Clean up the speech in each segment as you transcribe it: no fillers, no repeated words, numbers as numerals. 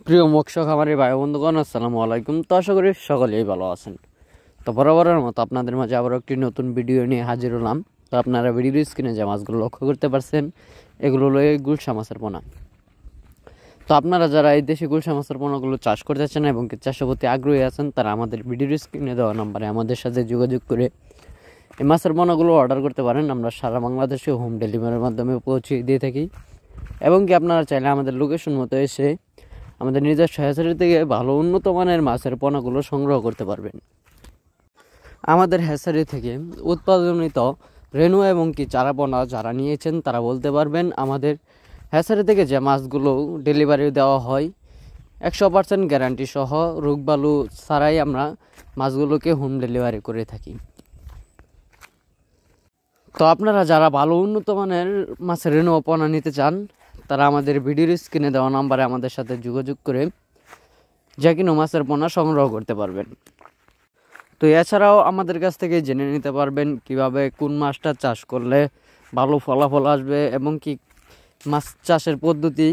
প্রিয় মৎস্য খামারি ভাই বন্ধুগণ, আসসালামু আলাইকুম। তো আশা করি সকলেই ভালো আছেন। তো বরাবরের মতো আপনাদের মাঝে আবার একটি নতুন ভিডিও নিয়ে হাজির হলাম। তো আপনারা ভিডিওর স্ক্রিনে যে মাছগুলো লক্ষ্য করতে পারছেন, এগুলো হলো এই গুলশা মাছের পোনা। তো আপনারা যারা এই দেশি গুলশা মাছের পোনাগুলো চাষ করতে চান এবং চাষের প্রতি আগ্রহী আছেন, তারা আমাদের ভিডিওর স্ক্রিনে দেওয়া নাম্বারে আমাদের সাথে যোগাযোগ করে এই মাছের পোনাগুলো অর্ডার করতে পারেন। আমরা সারা বাংলাদেশে হোম ডেলিভারির মাধ্যমে পৌঁছে দিয়ে থাকি এবং কি আপনারা চাইলে আমাদের লোকেশন মতো এসে আমাদের নিজস্ব হ্যাচারি থেকে ভালো উন্নত মানের মাছের পোনাগুলো সংগ্রহ করতে পারবেন। আমাদের হ্যাচারি থেকে উৎপাদনিত রেণু এবং কি চারা পোনা যারা নিয়েছেন তারা বলতে পারবেন, আমাদের হ্যাচারি থেকে যে মাছগুলো ডেলিভারি দেওয়া হয় 100% গ্যারান্টি সহ রোগবালু ছাড়াই আমরা মাছগুলোকে হোম ডেলিভারি করে থাকি। তো আপনারা যারা ভালো উন্নত মানের মাছের রেণু ও পোনা নিতে চান, তারা আমাদের ভিডিওর স্ক্রিনে দেওয়া নাম্বারে আমাদের সাথে যোগাযোগ করে যে কোনো মাছের পোনা সংগ্রহ করতে পারবেন। তো এছাড়াও আমাদের কাছ থেকে জেনে নিতে পারবেন কিভাবে কোন মাছটা চাষ করলে ভালো ফলাফল আসবে এবং কি মাছ চাষের পদ্ধতি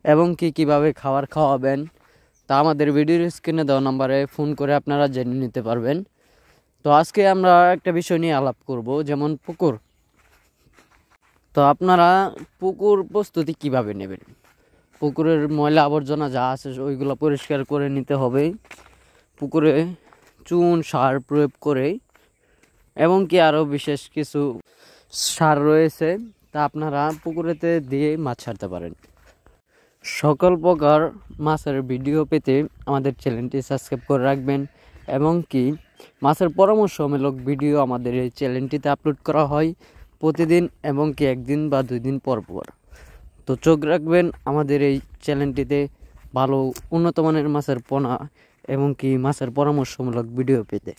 এবং কি কিভাবে খাওয়াবেন, তা আমাদের ভিডিওর স্ক্রিনে দেওয়া নাম্বারে ফোন করে আপনারা জেনে নিতে পারবেন। তো আজকে আমরা একটা বিষয় নিয়ে আলাপ করব, যেমন পুকুর। তো আপনারা পুকুর প্রস্তুতি কিভাবে নেবেন, পুকুরের ময়লা আবর্জনা যা আছে ওইগুলো পরিষ্কার করে নিতে হবে পুকুরে চুন সার প্রয়োগ করে, এবং কি আরও বিশেষ কিছু সার রয়েছে তা আপনারা পুকুরেতে দিয়ে মাছ ছাড়তে পারেন। সকল প্রকার মাছের ভিডিও পেতে আমাদের চ্যানেলটি সাবস্ক্রাইব করে রাখবেন এবং কি মাছের পরামর্শমূলক ভিডিও আমাদের এই চ্যানেলটিতে আপলোড করা হয় প্রতিদিন এবং কি একদিন বা 2 দিন পর পর। তো চোখ রাখবেন আমাদের এই চ্যানেলটিতে ভালো উন্নত মানের মাছের পোনা এবং কি মাছের পরামর্শমূলক ভিডিও পেতে।